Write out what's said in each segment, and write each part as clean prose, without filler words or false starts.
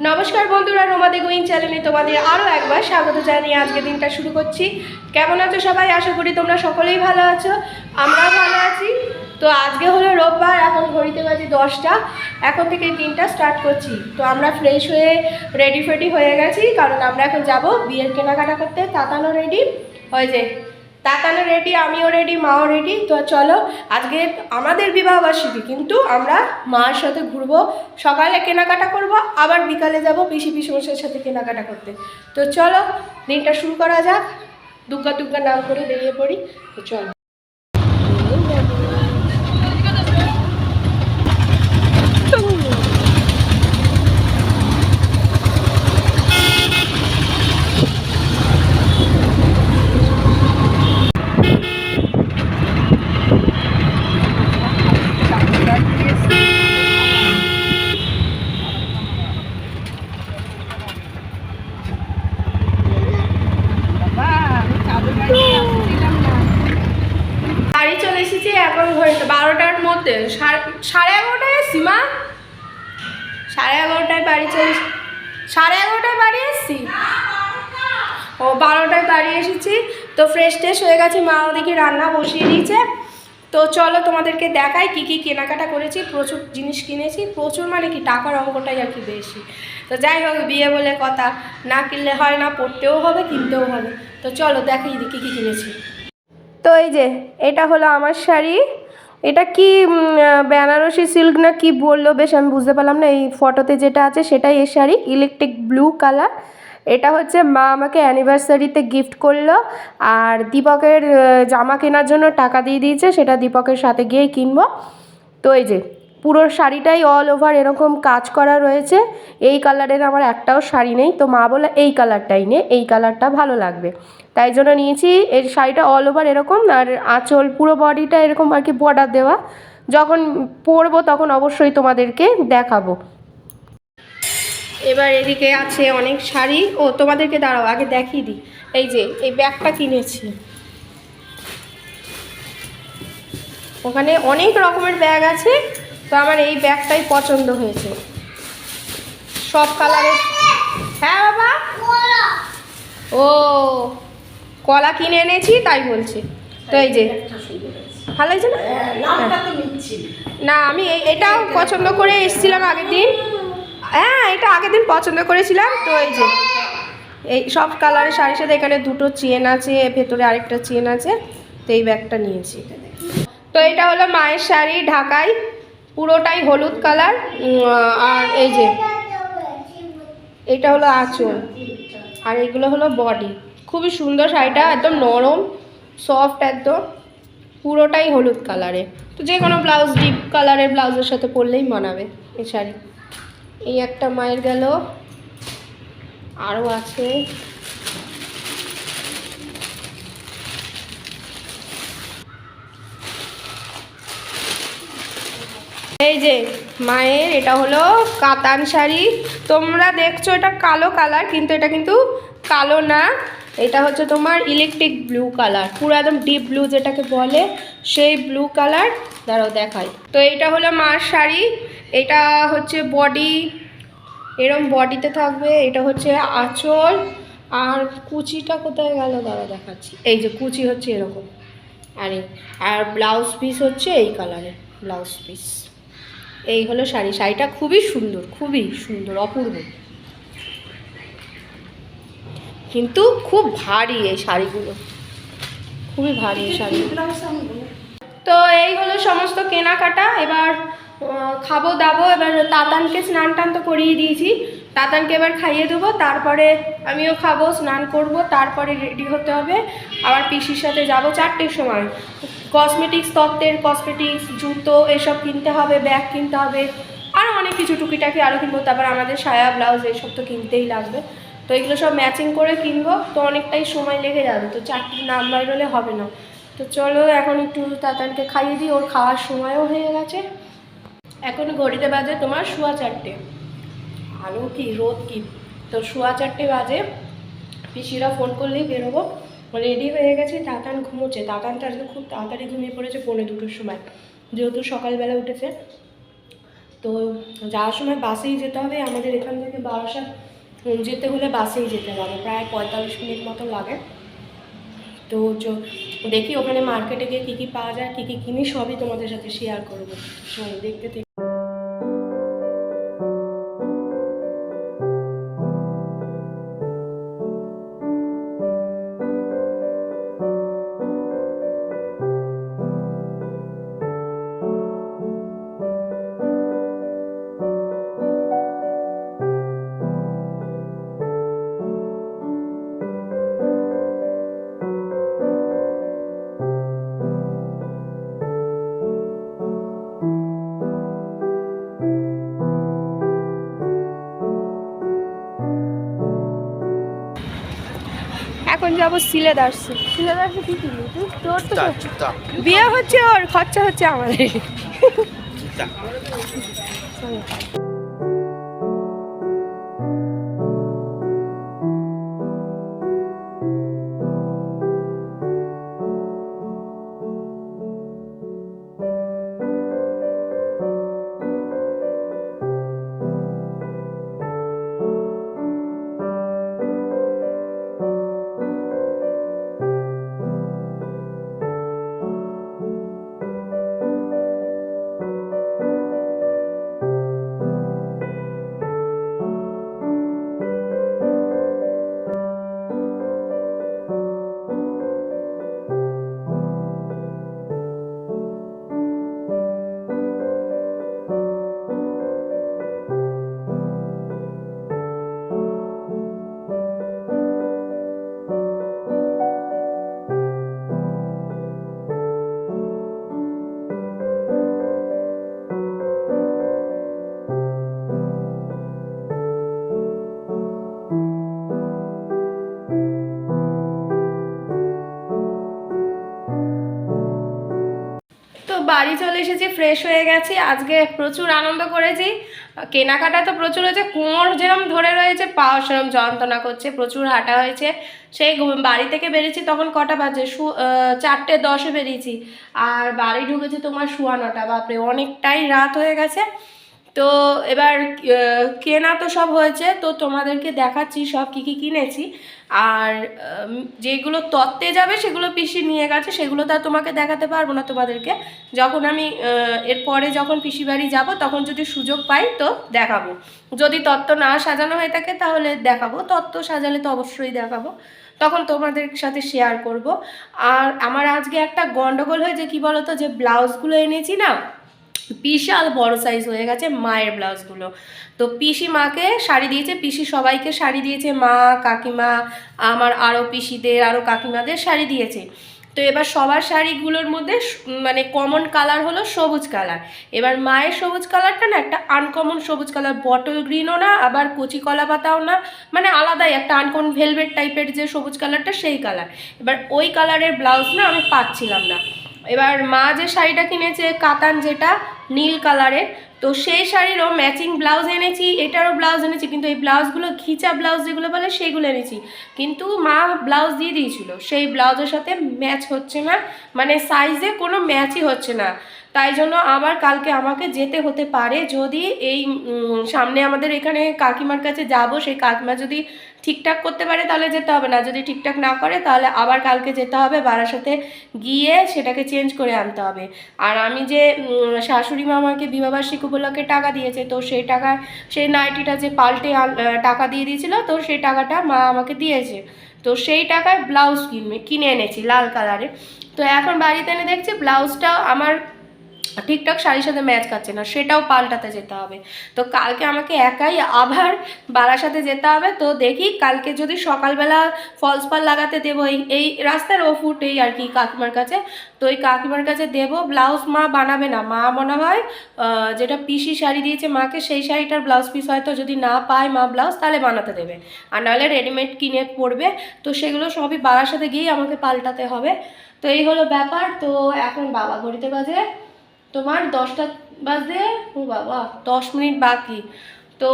নমস্কার বন্ধুরা, রোমাদি গোয়িং চ্যানেলে তোমাদের আরও একবার স্বাগত জানিয়ে আজকে দিনটা শুরু করছি। কেমন আছো সবাই? আশা করি তোমরা সকলেই ভালো আছো, আমরাও ভালো আছি। তো আজকে হলো রোববার, এখন ঘড়িতে বাজে 10টা। এখন থেকে দিনটা স্টার্ট করছি। তো আমরা ফ্রেশ হয়ে রেডি ফেডি হয়ে গেছি, কারণ আমরা এখন যাব বিয়ের কেনাকাটা করতে। তাতানো রেডি হয়ে যায়, তাতানো রেডি, আমিও রেডি, মাও রেডি। তো চলো, আজকে আমাদের বিবাহবার্ষিকী, কিন্তু আমরা মার সাথে ঘুরবো। সকালে কেনাকাটা করব, আবার বিকালে যাব পিসি পিসমশের সাথে কেনাকাটা করতে। তো চলো দিনটা শুরু করা যাক। দুর্গা দুর্গা নাম করে বেরিয়ে পড়ি। তো চলো। বাড়ি চলে এসেছি, এখন ঘড়িতে 12টার মধ্যে, 11:30টায় এসছি মা, 11:30টায় বাড়ি চলে, 11:30টায় বাড়ি এসছি। ও 12টায় বাড়ি এসেছি। তো ফ্রেশ ট্রেশ হয়ে গেছি, মা ওদিকে রান্না বসিয়ে দিয়েছে। তো চলো তোমাদেরকে দেখাই কী কী কেনাকাটা করেছি। প্রচুর জিনিস কিনেছি, প্রচুর মানে কি, টাকার অঙ্কটাই আর কি বেশি। তো যাই হোক, বিয়ে বলে কথা, না কিনলে হয় না, পড়তেও হবে, কিনতেও হবে। তো চলো দেখাই দিই কী কী কিনেছি। তো এই যে এটা হলো আমার শাড়ি। এটা কি বেনারসি সিল্ক না কি বললো, বেশ আমি বুঝতে পারলাম না। এই ফটোতে যেটা আছে সেটাই এই শাড়ি, ইলেকট্রিক ব্লু কালার। এটা হচ্ছে মা আমাকে অ্যানিভার্সারিতে গিফট করলো, আর দীপকের জামা কেনার জন্য টাকা দিয়ে দিয়েছে, সেটা দীপকের সাথে গিয়েই কিনবো। তো এই যে পুরো শাড়িটাই অল ওভার এরকম কাজ করা রয়েছে। এই কালারের আমার একটাও শাড়ি নেই, তো মা বলে এই কালারটাই নে, এই কালারটা ভালো লাগবে, তাই জন্য নিয়েছি। এই শাড়িটা অল ওভার এরকম, আর আঁচল পুরো বডিটা এরকম আর কি বর্ডার দেওয়া। যখন পরবো তখন অবশ্যই তোমাদেরকে দেখাবো। এবার এদিকে আছে অনেক শাড়ি। ও তোমাদেরকে দাঁড়াও আগে দেখিয়ে দিই। এই যে এই ব্যাগটা কিনেছি, ওখানে অনেক রকমের ব্যাগ আছে, তো আমার এই ব্যাগটাই পছন্দ হয়েছে, সব কালারের। হ্যাঁ বাবা, ও কলা কিনে এনেছি তাই বলছে। তো এই যে ভালো হয়েছে না? না আমি এটাও পছন্দ করে এসেছিলাম আগের দিন। হ্যাঁ, এটা আগের দিন পছন্দ করেছিলাম। তো এই যে এই সব কালারের শাড়ির সাথে এখানে দুটো চেন আছে, ভেতরে আরেকটা চেন আছে। তো এই ব্যাগটা নিয়েছি। তো এটা হলো মায়ের শাড়ি, ঢাকাই, পুরোটাই হলুদ কালার। আর এই যে এটা হলো আঁচল, আর এগুলো হলো বডি। খুবই সুন্দর শাড়িটা, একদম নরম সফট, একদম পুরোটাই হলুদ কালারে। তো যে কোনো ব্লাউজ, ডিপ কালারের ব্লাউজের সাথে পরলেই মানাবে এই শাড়ি। এই একটা মায়ের গেল, আরও আছে। এই যে মায়ের এটা হলো কাতান শাড়ি। তোমরা দেখছো এটা কালো কালার, কিন্তু এটা কিন্তু কালো না, এটা হচ্ছে তোমার ইলেকট্রিক ব্লু কালার, পুরো একদম ডিপ ব্লু যেটাকে বলে সেই ব্লু কালার। দাঁড়াও দেখাই। তো এটা হলো মার শাড়ি, এটা হচ্ছে বডি, এরম বডিতে থাকবে। এটা হচ্ছে আঁচল, আর কুচিটা কোথায় গেল দাঁড়াও দেখাচ্ছি। এই যে কুচি হচ্ছে এরকম, আর ব্লাউজ পিস হচ্ছে এই কালারের ব্লাউজ পিস। এই হলো শাড়ি। শাড়িটা খুবই সুন্দর, খুবই সুন্দর, অপূর্ব, কিন্তু খুব ভারী এই শাড়িগুলো, খুবই ভারী এই শাড়ি। তো এই হলো সমস্ত কেনাকাটা। এবার খাবো দাবো। এবার তাতানকে স্নান টান তো করিয়ে দিয়েছি, তাতানকে এবার খাইয়ে দেবো, তারপরে আমিও খাবো, স্নান করব, তারপরে রেডি হতে হবে। আবার পিসির সাথে যাব 4টের সময়। কসমেটিক্স, তত্ত্বের কসমেটিক্স, জুতো এসব কিনতে হবে, ব্যাগ কিনতে হবে, আরও অনেক কিছু টুকিটাকি আরও কিনবো। তারপর আমাদের সায়া ব্লাউজ এইসব তো কিনতেই লাগবে। তো এগুলো সব ম্যাচিং করে কিনবো, তো অনেকটাই সময় লেগে যাবে। তো 4টের নাম বাইরলে হবে না। তো চলো এখন একটু তাতানকে খাইয়ে দিই, ওর খাওয়ার সময়ও হয়ে গেছে। এখন ঘড়িতে বাজে তোমার 4:15। আলো কি রোদ কি, তো 4:15 বাজে। পিসিরা ফোন করলেই বেরোবো। রেডি হয়ে গেছি। তাতান ঘুমোচ্ছে, তাতানটা আজকে খুব তাড়াতাড়ি ঘুমিয়ে পড়েছে 1:45-র সময়, যেহেতু সকালবেলা উঠেছে। তো যাওয়ার সময় বাসেই যেতে হবে, আমাদের এখান থেকে বারাসাত যেতে হলে বাসেই যেতে হবে, প্রায় 45 মিনিট মতো লাগে। তো দেখি ওখানে মার্কেটে গিয়ে কী কী পাওয়া যায়, কী কী কিনি সবই তোমাদের সাথে শেয়ার করবো। দেখতে থেকে এখন যাবো সিলেদার্সে। সিলেদার্সে কি কিনি? তোর তো বিয়ে হচ্ছে, ওর খরচা হচ্ছে আমাদের। বাড়ি চলে এসেছি, ফ্রেশ হয়ে গেছি। আজকে প্রচুর আনন্দ করেছি, কেনাকাটা তো প্রচুর হয়েছে, কোমর যেরকম ধরে রয়েছে, পাও সেরকম যন্ত্রণা করছে, প্রচুর হাঁটা হয়েছে। সেই বাড়ি থেকে বেরিয়েছি তখন কটা বাজে, 4:10 বেরিয়েছি, আর বাড়ি ঢুকেছি তোমার 9:15। বাপরে, অনেকটাই রাত হয়ে গেছে। তো এবার কেনা তো সব হয়েছে, তো তোমাদেরকে দেখাচ্ছি সব কী কী কিনেছি। আর যেগুলো তত্ত্বে যাবে সেগুলো পিসি নিয়ে গেছে, সেগুলো তো আর তোমাকে দেখাতে পারবো না তোমাদেরকে। যখন আমি এরপরে যখন পিসি বাড়ি যাবো তখন যদি সুযোগ পাই তো দেখাবো। যদি তত্ত্ব না সাজানো হয়ে থাকে তাহলে দেখাবো, তত্ত্ব সাজালে তো অবশ্যই দেখাবো, তখন তোমাদের সাথে শেয়ার করব। আর আমার আজকে একটা গন্ডগোল হয়েছে, কি বলো তো, যে ব্লাউজগুলো এনেছি না, বিশাল বড় সাইজ হয়ে গেছে মায়ের ব্লাউজগুলো। তো পিসি মাকে শাড়ি দিয়েছে, পিসি সবাইকে শাড়ি দিয়েছে, মা, কাকিমা, আমার আরও পিসিদের, আরও কাকিমাদের শাড়ি দিয়েছে। তো এবার সবার শাড়িগুলোর মধ্যে মানে কমন কালার হলো সবুজ কালার। এবার মায়ের সবুজ কালারটা না একটা আনকমন সবুজ কালার, বটল গ্রিনও না, আবার কচি কলা পাতাও না, মানে আলাদাই একটা আনকমন ভেলভেট টাইপের যে সবুজ কালারটা, সেই কালার। এবার ওই কালারের ব্লাউজ না আমি পাচ্ছিলাম না। এবার মা যে শাড়িটা কিনেছে কাতান, যেটা নীল কালারের, তো সেই শাড়িরও ম্যাচিং ব্লাউজ এনেছি, এটারও ব্লাউজ এনেছি, কিন্তু এই ব্লাউজগুলো ঘিচা ব্লাউজ যেগুলো বলে সেইগুলো এনেছি, কিন্তু মা ব্লাউজ দিয়ে দিয়েছিল, সেই ব্লাউজের সাথে ম্যাচ হচ্ছে না, মানে সাইজে কোনো ম্যাচই হচ্ছে না। তাই জন্য আবার কালকে আমাকে যেতে হতে পারে, যদি এই সামনে আমাদের এখানে কাকিমার কাছে যাব, সেই কাকিমা যদি ঠিকঠাক করতে পারে তাহলে যেতে হবে, না যদি ঠিকঠাক না করে তাহলে আবার কালকে যেতে হবে বারাসাতে, গিয়ে সেটাকে চেঞ্জ করে আনতে হবে। আর আমি যে শাশুড়ি মা আমাকে বিবাহবার্ষিকী উপলক্ষে টাকা দিয়েছে, তো সেই টাকা, সেই নাইটিটা যে পাল্টে টাকা দিয়ে দিয়েছিল, তো সেই টাকাটা মা আমাকে দিয়েছে, তো সেই টাকায় ব্লাউজ কিনে এনেছি লাল কালারের। তো এখন বাড়িতে এনে দেখছি ব্লাউজটা আমার ঠিকঠাক শাড়ির সাথে ম্যাচ খাচ্ছে না, সেটাও পাল্টাতে যেতে হবে। তো কালকে আমাকে একাই আবার বারাসাতে যেতে হবে। তো দেখি কালকে যদি সকালবেলা ফলস পাল লাগাতে দেবো এই রাস্তার ও ফুটেই আর কি কাকিমার কাছে, তো ওই কাকিমার কাছে দেবো। ব্লাউজ মা বানাবে না, মা মনে হয় যেটা পিসি শাড়ি দিয়েছে মাকে, সেই শাড়িটার ব্লাউজ পিস হয়তো যদি না পায় মা ব্লাউজ, তাহলে বানাতে দেবে, আর নাহলে রেডিমেড কিনে পরবে। তো সেগুলো সবই বারাসাতে গিয়েই আমাকে পাল্টাতে হবে। তো এই হলো ব্যাপার। তো এখন বাবা ঘড়িতে বাজে তোমার 10টা বাজে, ও বাবা 10 মিনিট বাকি। তো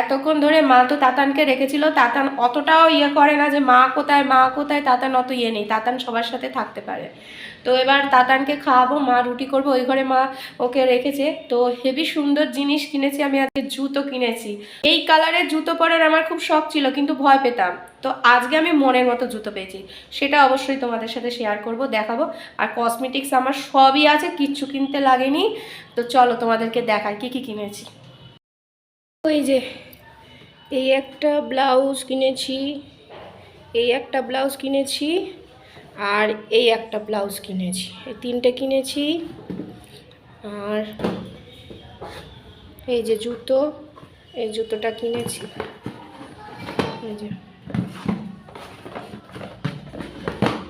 এতক্ষণ ধরে মা তো তাতানকে রেখেছিল, তাতান অতটাও ইয়ে করে না যে মা কোথায় মা কোথায়, তাতান অত ইয়ে নেই, তাতান সবার সাথে থাকতে পারে। তো এবার তাতানকে খাওয়াবো, মা রুটি করবো, ওই ঘরে মা ওকে রেখেছে। তো হেভি সুন্দর জিনিস কিনেছি আমি, আজকে জুতো কিনেছি। এই কালারের জুতো পরার আমার খুব শখ ছিল, কিন্তু ভয় পেতাম। তো আজকে আমি মনের মতো জুতো পেয়েছি, সেটা অবশ্যই তোমাদের সাথে শেয়ার করব, দেখাবো। আর কসমেটিক্স আমার সবই আছে, কিচ্ছু কিনতে লাগেনি। তো চলো তোমাদেরকে দেখাই কি কি কিনেছি। ওই যে এই একটা ব্লাউজ কিনেছি, এই একটা ব্লাউজ কিনেছি, আর এই একটা ব্লাউজ কিনেছি, এই তিনটে কিনেছি। আর এই যে জুতো, এই জুতোটা কিনেছি, এই যে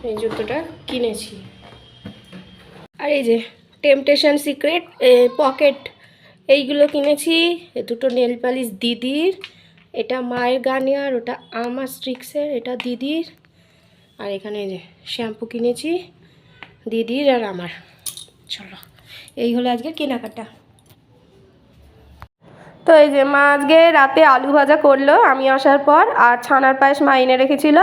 এই জুতোটা কিনেছি। আর এই যে টেম্পটেশন সিক্রেট পকেট, এইগুলো কিনেছি। এ দুটো নেল পালিশ দিদির, এটা মায়ের গার্নিয়ার, ওটা আমার স্ট্রিক্সের, এটা দিদির। আর এখানে এই যে শ্যাম্পু কিনেছি দিদির আর আমার। চলো, এই হলো আজকে কেনাকাটা। তো এই যে মা আজকে রাতে আলু ভাজা করলো আমি আসার পর, আর ছানার পায়েস মা এনে রেখেছিল,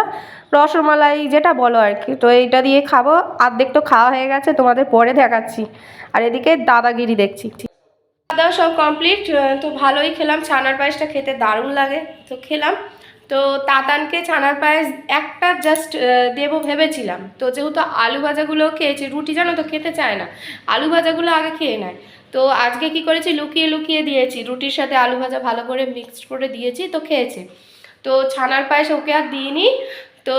রসমালাই যেটা বলো আর কি। তো এইটা দিয়ে খাবো, অর্ধেক তো খাওয়া হয়ে গেছে, তোমাদের পরে দেখাচ্ছি। আর এদিকে দাদাগিরি দেখছি। খাওয়া দাওয়া সব কমপ্লিট। তো ভালোই খেলাম, ছানার পায়েসটা খেতে দারুণ লাগে, তো খেলাম। তো তাতানকে ছানার পায়েস একটা জাস্ট দেবো ভেবেছিলাম, তো যেহেতু আলু ভাজাগুলো খেয়েছি, রুটি জানো তো খেতে চায় না, আলু ভাজাগুলো আগে খেয়ে নেয়। তো আজকে কি করেছি, লুকিয়ে লুকিয়ে দিয়েছি, রুটির সাথে আলু ভাজা ভালো করে মিক্সড করে দিয়েছি, তো খেয়েছে। তো ছানার পায়েস ওকে আর দিইনি। তো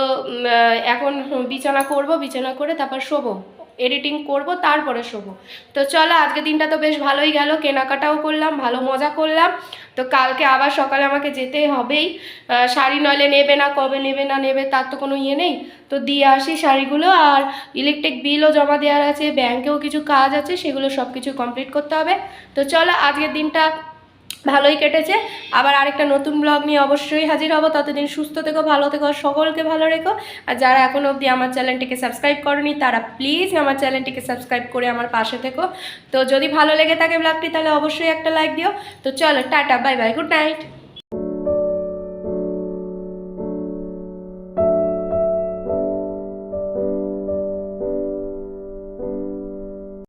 এখন বিছানা করব, বিছানা করে তারপর শোবো, এডিটিং করব, তারপরে শোবো। তো চলো, আজকে দিনটা তো বেশ ভালোই গেল, কেনাকাটাও করলাম, ভালো মজা করলাম। তো কালকে আবার সকালে আমাকে যেতেই হবেই। শাড়ি নইলে নেবে না, কবে নেবে না নেবে তার তো কোনো ইয়ে নেই। তো দিয়ে আসি শাড়িগুলো, আর ইলেকট্রিক বিলও জমা দেওয়ার আছে, ব্যাংকেও কিছু কাজ আছে, সেগুলো সব কিছু কমপ্লিট করতে হবে। তো চলো, আজকের দিনটা ভালোই কেটেছে। আবার আরেকটা নতুন ব্লগ নিয়ে অবশ্যই হাজির হব। ততদিন সুস্থ থেকো, ভালো থেকো, সকলকে ভালো রেখো। আর যারা এখনও অবধি আমার চ্যানেলটিকে সাবস্ক্রাইব করনি, তারা প্লিজ আমার চ্যানেলটিকে সাবস্ক্রাইব করে আমার পাশে থেকো। তো যদি ভালো লেগে থাকে ব্লগটি, তাহলে অবশ্যই একটা লাইক দিও। তো চলো, tata, bye bye, good night.